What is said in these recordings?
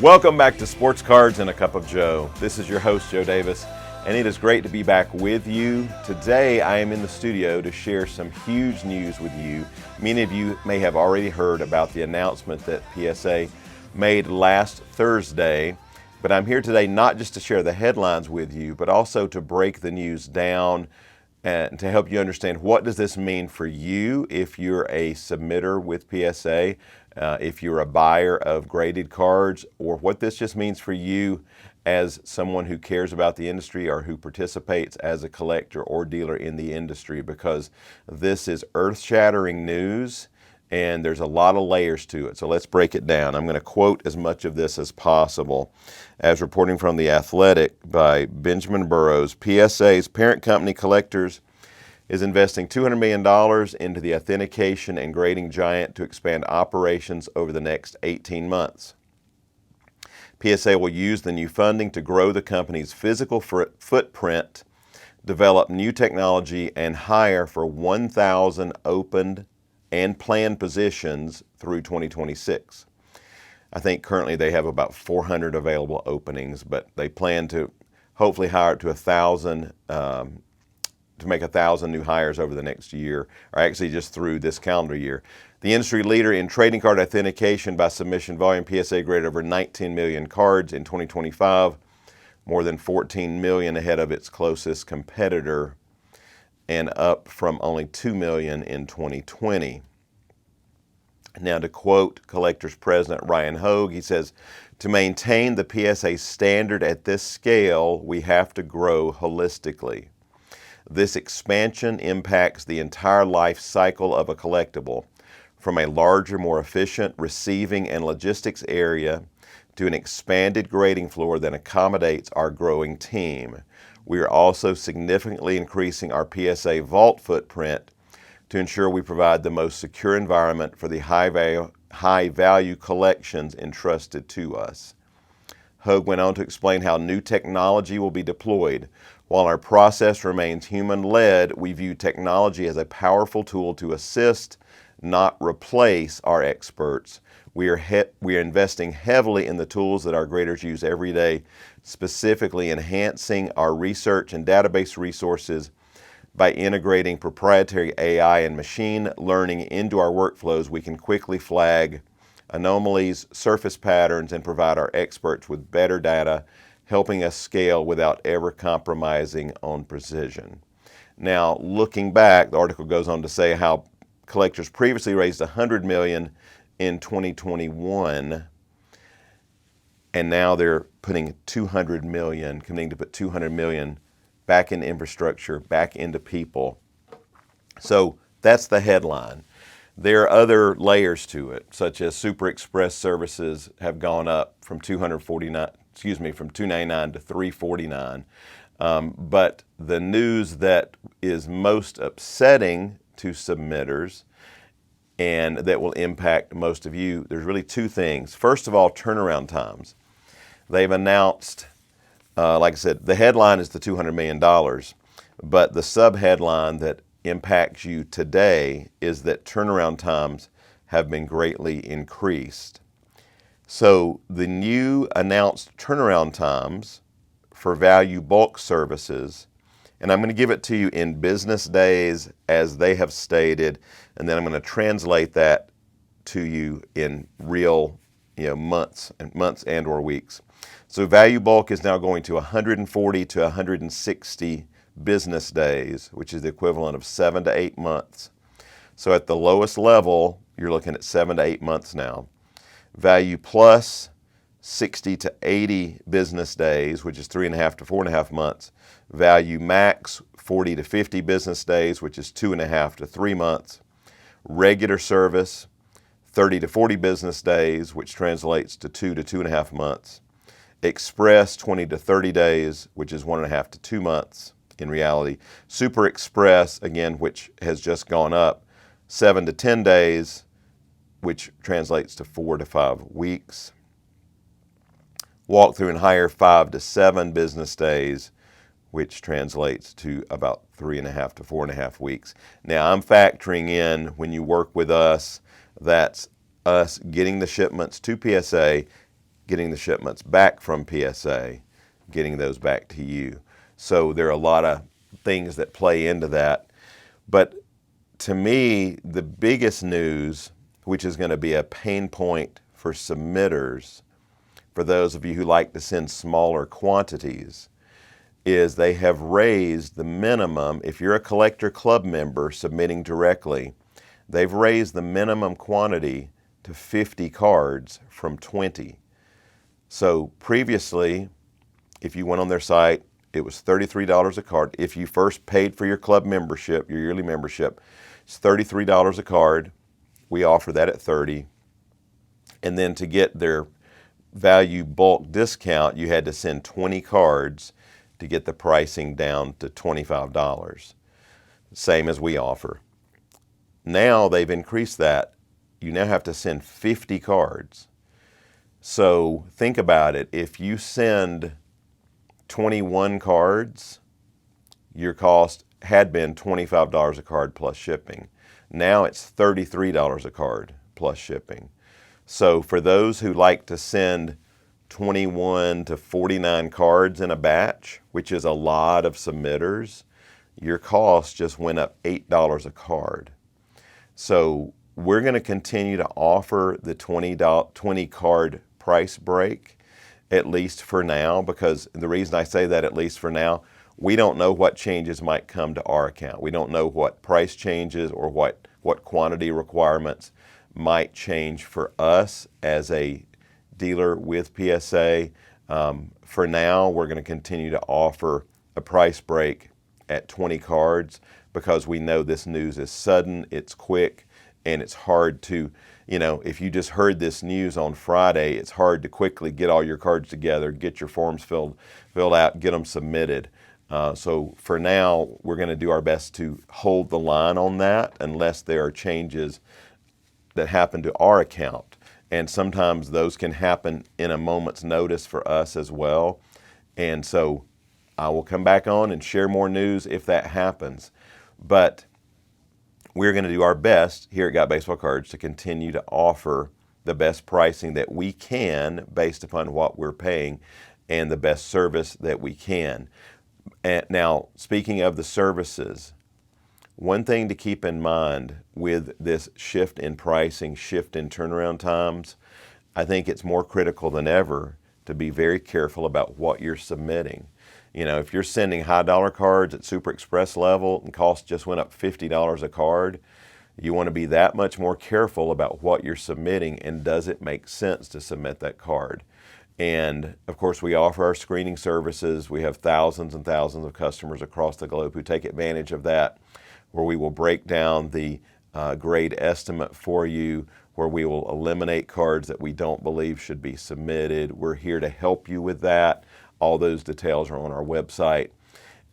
Welcome back to Sports Cards and a Cup of Joe. This is your host, Joe Davis, and it is great to be back with you. Today, I am in the studio to share some huge news with you. Many of you may have already heard about the announcement that PSA made last Thursday, but I'm here today not just to share the headlines with you, but also to break the news down and to help you understand what does this mean for you if you're a submitter with PSA, if you're a buyer of graded cards, or what this just means for you as someone who cares about the industry or who participates as a collector or dealer in the industry, because this is earth-shattering news and there's a lot of layers to it. So let's break it down. I'm going to quote as much of this as possible. As reporting from The Athletic by Benjamin Burrows, PSA's parent company Collectors is investing $200 million into the authentication and grading giant to expand operations over the next 18 months. PSA will use the new funding to grow the company's physical footprint, develop new technology, and hire for 1,000 opened and planned positions through 2026. I think currently they have about 400 available openings, but they plan to hopefully hire it to 1,000, to make 1,000 new hires over the next year, or actually just through this calendar year. The industry leader in trading card authentication by submission volume, PSA graded over 19 million cards in 2025, more than 14 million ahead of its closest competitor, and up from only 2 million in 2020. Now, to quote Collectors President Ryan Hogue, he says, "To maintain the PSA standard at this scale, we have to grow holistically. This expansion impacts the entire life cycle of a collectible, from a larger, more efficient receiving and logistics area to an expanded grading floor that accommodates our growing team. We are also significantly increasing our PSA vault footprint to ensure we provide the most secure environment for the high-value collections entrusted to us." Hogue went on to explain how new technology will be deployed. "While our process remains human-led, we view technology as a powerful tool to assist, not replace, our experts. We are investing heavily in the tools that our graders use every day, specifically enhancing our research and database resources. By integrating proprietary AI and machine learning into our workflows, we can quickly flag anomalies, surface patterns, and provide our experts with better data, helping us scale without ever compromising on precision." Now, looking back, the article goes on to say how Collectors previously raised $100 million in 2021, and now they're putting $200 million, committing to put $200 million back in infrastructure, back into people. So that's the headline. There are other layers to it, such as Super Express services have gone up from $299 to $349. But the news that is most upsetting to submitters and that will impact most of you, there's really two things. First of all, turnaround times. They've announced, like I said, the headline is the $200 million, but the sub-headline that impacts you today is that turnaround times have been greatly increased. So the new announced turnaround times for value bulk services, and I'm going to give it to you in business days as they have stated, and then I'm going to translate that to you in real, months and or weeks. So value bulk is now going to 140 to 160 business days, which is the equivalent of 7 to 8 months. So at the lowest level, you're looking at 7 to 8 months now. Value plus, 60 to 80 business days, which is 3.5 to 4.5 months. Value max, 40 to 50 business days, which is 2.5 to 3 months. Regular service, 30 to 40 business days, which translates to 2 to 2.5 months. Express, 20 to 30 days, which is 1.5 to 2 months in reality. Super Express, again, which has just gone up, 7 to 10 days, which translates to 4 to 5 weeks. Walkthrough and hire, 5 to 7 business days, which translates to about 3.5 to 4.5 weeks. Now, I'm factoring in, when you work with us, that's us getting the shipments to PSA, getting the shipments back from PSA, getting those back to you. So there are a lot of things that play into that. But to me, the biggest news, which is going to be a pain point for submitters, for those of you who like to send smaller quantities, is they have raised the minimum. If you're a collector club member submitting directly, they've raised the minimum quantity to 50 cards from 20. So previously, if you went on their site, it was $33 a card. If you first paid for your club membership, your yearly membership, it's $33 a card. We offer that at $30. And then to get their value bulk discount, you had to send 20 cards to get the pricing down to $25, same as we offer. Now they've increased that. You now have to send 50 cards. So think about it. If you send 21 cards, your cost had been $25 a card plus shipping. Now it's $33 a card plus shipping. So for those who like to send 21 to 49 cards in a batch, which is a lot of submitters, your cost just went up $8 a card. So we're going to continue to offer the 20 card price break, at least for now, because the reason I say that, at least for now, we don't know what changes might come to our account. We don't know what price changes or what quantity requirements might change for us as a dealer with PSA. For now, we're going to continue to offer a price break at 20 cards because we know this news is sudden, it's quick, and it's hard to, if you just heard this news on Friday, it's hard to quickly get all your cards together, get your forms filled out, get them submitted. So for now, we're going to do our best to hold the line on that unless there are changes that happen to our account. And sometimes those can happen in a moment's notice for us as well. And so I will come back on and share more news if that happens. But we're going to do our best here at Got Baseball Cards to continue to offer the best pricing that we can based upon what we're paying and the best service that we can. And now, speaking of the services, one thing to keep in mind with this shift in pricing, shift in turnaround times, I think it's more critical than ever to be very careful about what you're submitting. If you're sending high dollar cards at Super Express level and cost just went up $50 a card, you want to be that much more careful about what you're submitting and does it make sense to submit that card. And of course, we offer our screening services. We have thousands and thousands of customers across the globe who take advantage of that, where we will break down the grade estimate for you, where we will eliminate cards that we don't believe should be submitted. We're here to help you with that. All those details are on our website.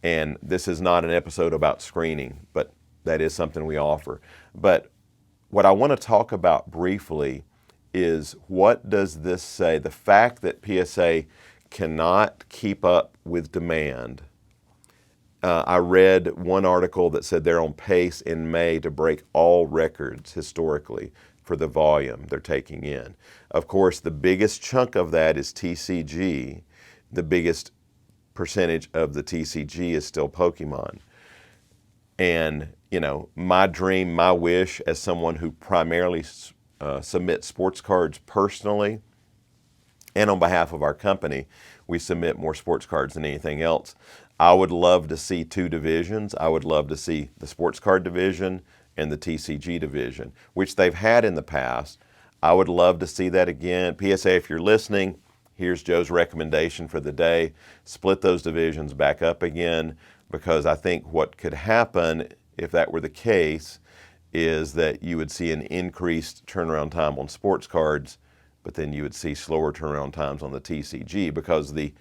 And this is not an episode about screening, but that is something we offer. But what I want to talk about briefly is, what does this say? The fact that PSA cannot keep up with demand. I read one article that said they're on pace in May to break all records historically for the volume they're taking in. Of course, the biggest chunk of that is TCG. The biggest percentage of the TCG is still Pokemon. And, my dream, my wish as someone who primarily submits sports cards personally, and on behalf of our company, we submit more sports cards than anything else. I would love to see two divisions. I would love to see the sports card division and the TCG division, which they've had in the past. I would love to see that again. PSA, if you're listening, here's Joe's recommendation for the day. Split those divisions back up again, because I think what could happen if that were the case is that you would see an increased turnaround time on sports cards, but then you would see slower turnaround times on the TCG because the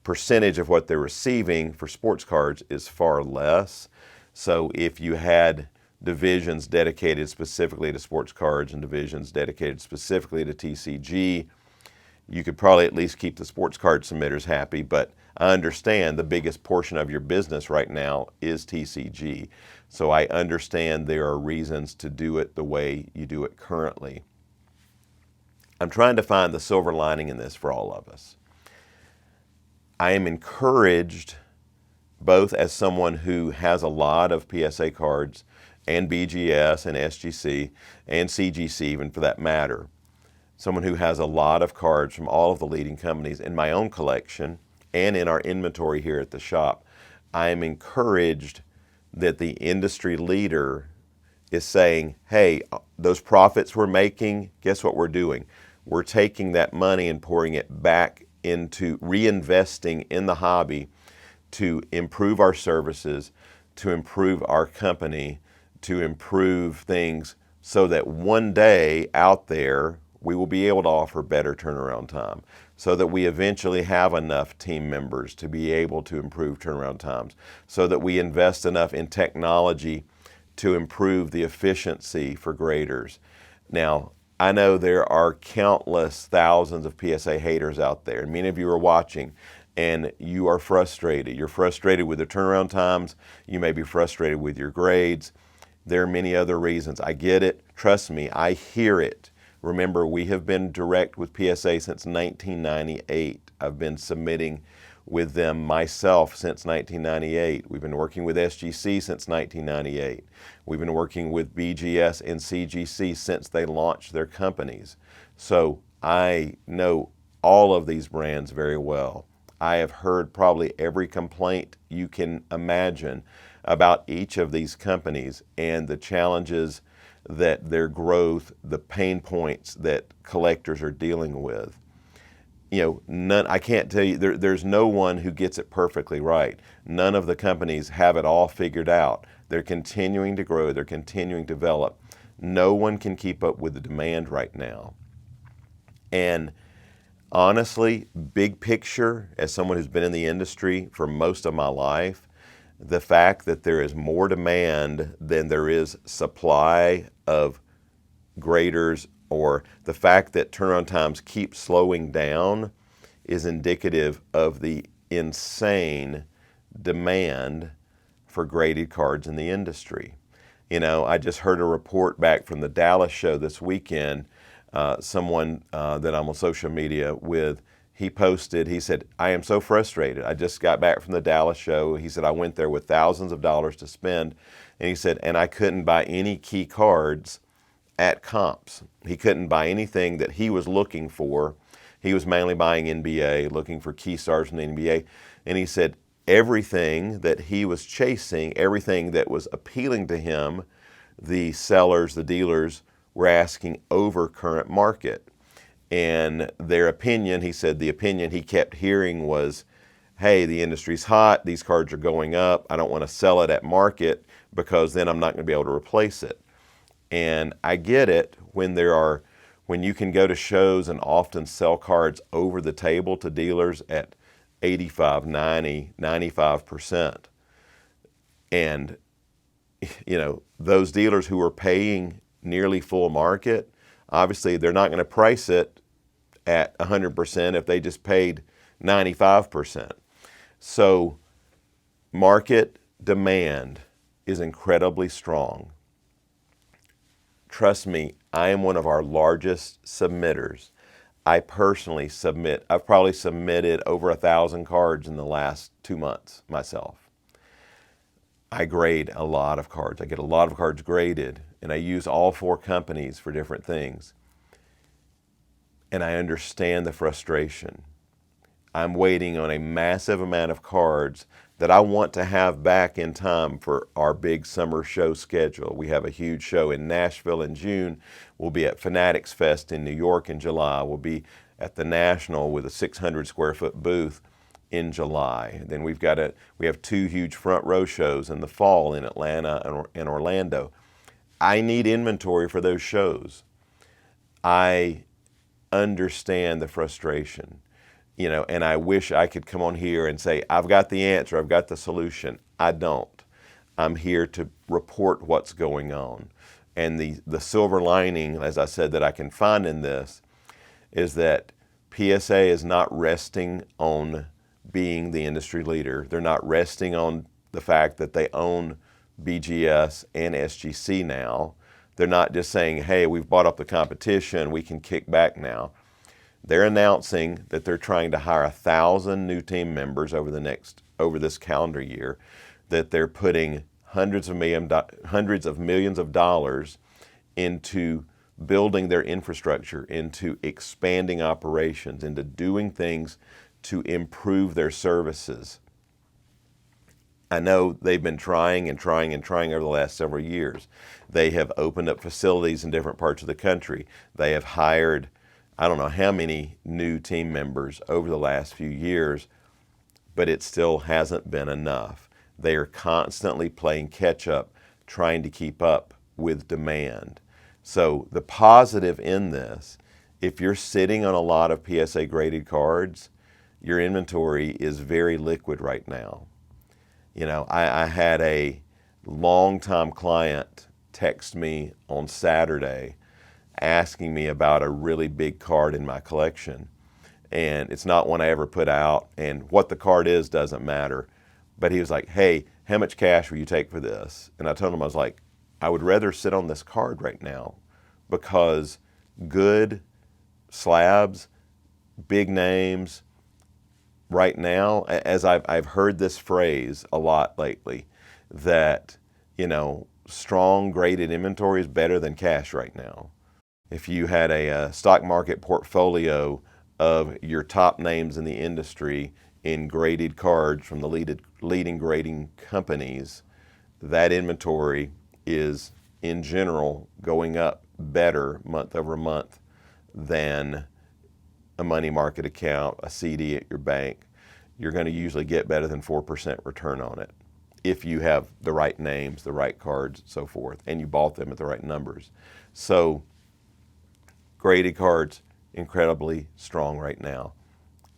percentage of what they're receiving for sports cards is far less. So if you had divisions dedicated specifically to sports cards and divisions dedicated specifically to TCG, you could probably at least keep the sports card submitters happy, but I understand the biggest portion of your business right now is TCG. So I understand there are reasons to do it the way you do it currently. I'm trying to find the silver lining in this for all of us. I am encouraged, both as someone who has a lot of PSA cards and BGS and SGC and CGC even for that matter, someone who has a lot of cards from all of the leading companies in my own collection and in our inventory here at the shop. I am encouraged that the industry leader is saying, hey, those profits we're making, guess what we're doing? We're taking that money and pouring it back into reinvesting in the hobby to improve our services, to improve our company, to improve things so that one day out there we will be able to offer better turnaround time, so that we eventually have enough team members to be able to improve turnaround times, so that we invest enough in technology to improve the efficiency for graders. Now, I know there are countless thousands of PSA haters out there, and many of you are watching, and you are frustrated. You're frustrated with the turnaround times. You may be frustrated with your grades. There are many other reasons. I get it. Trust me, I hear it. Remember, we have been direct with PSA since 1998. I've been submitting with them myself since 1998. We've been working with SGC since 1998. We've been working with BGS and CGC since they launched their companies. So I know all of these brands very well. I have heard probably every complaint you can imagine about each of these companies and the challenges that their growth, the pain points that collectors are dealing with. You know, I can't tell you, there's no one who gets it perfectly right. None of the companies have it all figured out. They're continuing to grow, they're continuing to develop. No one can keep up with the demand right now. And honestly, big picture, as someone who's been in the industry for most of my life, the fact that there is more demand than there is supply of graders, or the fact that turnaround times keep slowing down, is indicative of the insane demand for graded cards in the industry. You know, I just heard a report back from the Dallas show this weekend. Someone that I'm on social media with, he posted, he said, I am so frustrated. I just got back from the Dallas show. He said, I went there with thousands of dollars to spend. And he said, and I couldn't buy any key cards at comps. He couldn't buy anything that he was looking for. He was mainly buying NBA, looking for key stars from the NBA. And he said everything that he was chasing, everything that was appealing to him, the sellers, the dealers were asking over current market. And their opinion, he said the opinion he kept hearing was, hey, the industry's hot, these cards are going up, I don't want to sell it at market because then I'm not going to be able to replace it. And I get it when you can go to shows and often sell cards over the table to dealers at 85, 90, 95%. And, you know, those dealers who are paying nearly full market, obviously they're not going to price it at 100% if they just paid 95%. So market demand is incredibly strong. Trust me, I am one of our largest submitters. I personally submit, I've probably submitted over 1,000 cards in the last 2 months myself. I grade a lot of cards. I get a lot of cards graded, and I use all 4 companies for different things. And I understand the frustration. I'm waiting on a massive amount of cards that I want to have back in time for our big summer show schedule. We have a huge show in Nashville in June. We'll be at Fanatics Fest in New York in July. We'll be at the National with a 600 square foot booth in July. Then we have 2 huge front row shows in the fall in Atlanta and Orlando. I need inventory for those shows. I understand the frustration. You know, and I wish I could come on here and say, I've got the answer, I've got the solution. I don't. I'm here to report what's going on. And the silver lining, as I said, that I can find in this is that PSA is not resting on being the industry leader. They're not resting on the fact that they own BGS and SGC now. They're not just saying, hey, we've bought up the competition, we can kick back now. They're announcing that they're trying to hire 1,000 new team members over this calendar year, that they're putting hundreds of millions of dollars into building their infrastructure, into expanding operations, into doing things to improve their services. I know they've been trying and trying and trying over the last several years. They have opened up facilities in different parts of the country. They have hired, I don't know how many new team members over the last few years, but it still hasn't been enough. They are constantly playing catch up, trying to keep up with demand. So the positive in this, if you're sitting on a lot of PSA graded cards, your inventory is very liquid right now. You know, I had a longtime client text me on Saturday asking me about a really big card in my collection. And it's not one I ever put out, and what the card is doesn't matter. But he was like, hey, how much cash will you take for this? And I told him, I was like, I would rather sit on this card right now, because good slabs, big names, right now, as I've heard this phrase a lot lately, that, you know, strong graded inventory is better than cash right now. If you had a stock market portfolio of your top names in the industry in graded cards from the leading grading companies, that inventory is in general going up better month over month than a money market account, a CD at your bank. You're going to usually get better than 4% return on it if you have the right names, the right cards, and so forth, and you bought them at the right numbers. So graded cards, incredibly strong right now.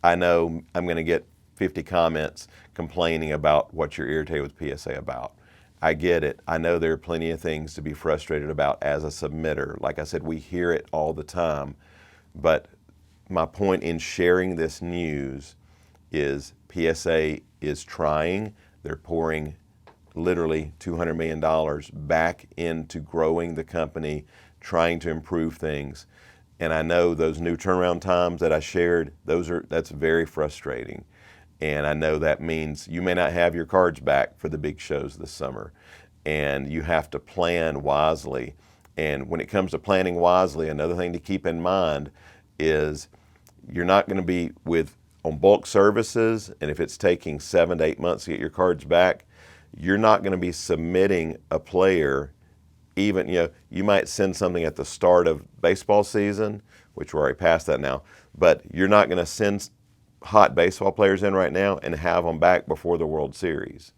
I know I'm going to get 50 comments complaining about what you're irritated with PSA about. I get it. I know there are plenty of things to be frustrated about as a submitter. Like I said, we hear it all the time. But my point in sharing this news is PSA is trying. They're pouring literally $200 million back into growing the company, trying to improve things. And I know those new turnaround times that I shared, that's very frustrating. And I know that means you may not have your cards back for the big shows this summer. And you have to plan wisely. And when it comes to planning wisely, another thing to keep in mind is you're not going to be on bulk services, and if it's taking 7 to 8 months to get your cards back, you're not going to be submitting a player. Even, you might send something at the start of baseball season, which we're already past that now, but you're not going to send hot baseball players in right now and have them back before the World Series.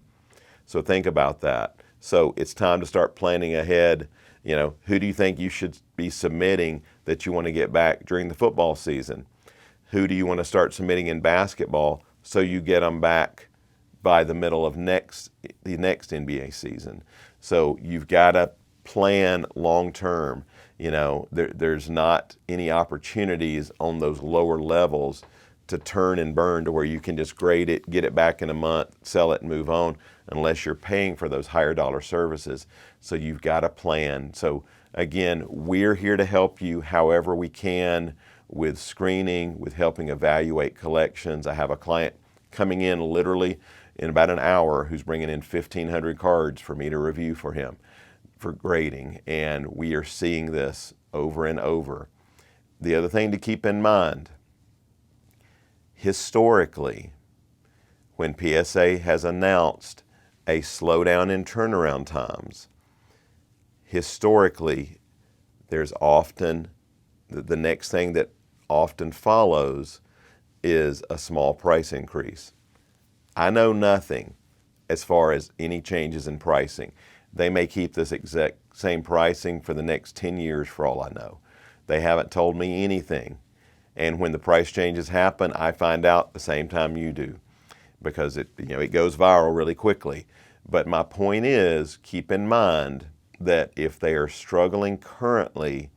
So think about that. So it's time to start planning ahead. Who do you think you should be submitting that you want to get back during the football season? Who do you want to start submitting in basketball so you get them back by the middle of the next NBA season? So you've got to plan long term. There's not any opportunities on those lower levels to turn and burn to where you can just grade it, get it back in a month, sell it, and move on, unless you're paying for those higher dollar services. So you've got to plan. So again, we're here to help you however we can with screening, with helping evaluate collections. I have a client coming in literally in about an hour who's bringing in 1,500 cards for me to review for him for grading, and we are seeing this over and over. The other thing to keep in mind, historically, when PSA has announced a slowdown in turnaround times, historically, there's often the next thing that often follows is a small price increase. I know nothing as far as any changes in pricing. They may keep this exact same pricing for the next 10 years for all I know. They haven't told me anything. And when the price changes happen, I find out the same time you do, because it goes viral really quickly. But my point is, keep in mind that if they are struggling currently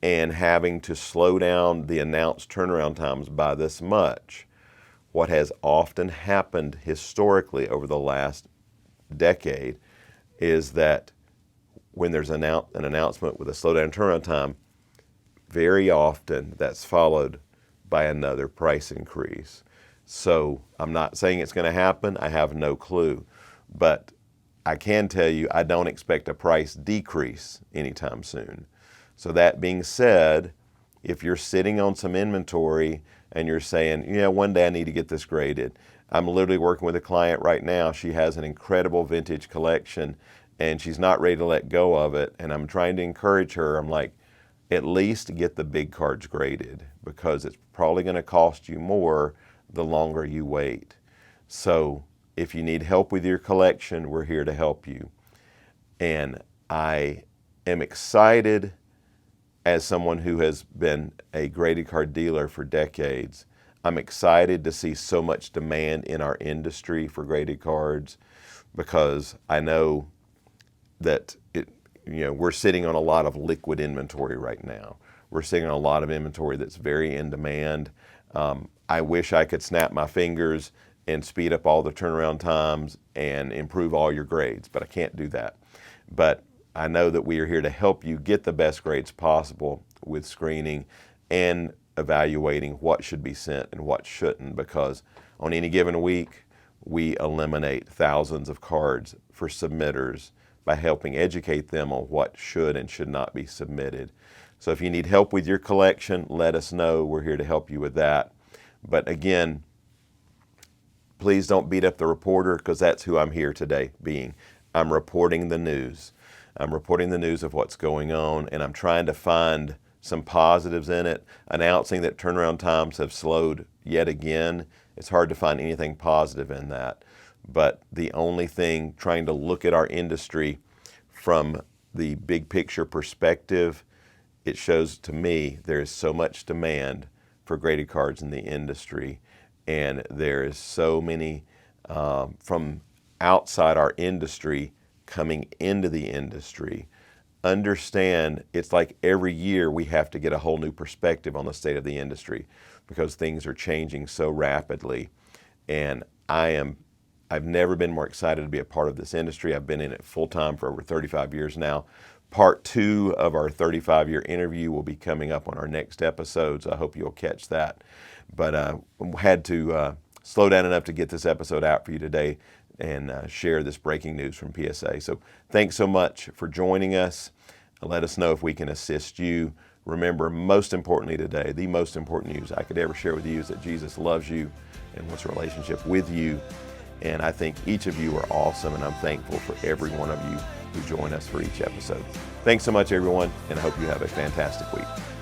and having to slow down the announced turnaround times by this much, what has often happened historically over the last decade is that when there's an announcement with a slowdown turnaround time, very often that's followed by another price increase. So I'm not saying it's going to happen. I have no clue. But I can tell you I don't expect a price decrease anytime soon. So that being said, if you're sitting on some inventory and you're saying, one day I need to get this graded. I'm literally working with a client right now. She has an incredible vintage collection and she's not ready to let go of it. And I'm trying to encourage her. I'm like, at least get the big cards graded because it's probably going to cost you more the longer you wait. So if you need help with your collection, we're here to help you. And I am excited as someone who has been a graded card dealer for decades. I'm excited to see so much demand in our industry for graded cards because I know that we're sitting on a lot of liquid inventory right now. We're sitting on a lot of inventory that's very in demand. I wish I could snap my fingers and speed up all the turnaround times and improve all your grades, but I can't do that. But I know that we are here to help you get the best grades possible with screening and evaluating what should be sent and what shouldn't, because on any given week, we eliminate thousands of cards for submitters by helping educate them on what should and should not be submitted. So if you need help with your collection, let us know. We're here to help you with that. But again, please don't beat up the reporter because that's who I'm here today being. I'm reporting the news. I'm reporting the news of what's going on, and I'm trying to find some positives in it. Announcing that turnaround times have slowed yet again, it's hard to find anything positive in that. But the only thing, trying to look at our industry from the big picture perspective, it shows to me there is so much demand for graded cards in the industry, and there is so many from outside our industry coming into the industry. Understand it's like every year we have to get a whole new perspective on the state of the industry because things are changing so rapidly. And I've never been more excited to be a part of this industry. I've been in it full time for over 35 years now. Part 2 of our 35-year interview will be coming up on our next episode, so I hope you'll catch that. But had to slow down enough to get this episode out for you today and share this breaking news from PSA. So thanks so much for joining us. Let us know if we can assist you. Remember, most importantly today, the most important news I could ever share with you is that Jesus loves you and wants a relationship with you. And I think each of you are awesome, and I'm thankful for every one of you who join us for each episode. Thanks so much, everyone, and I hope you have a fantastic week.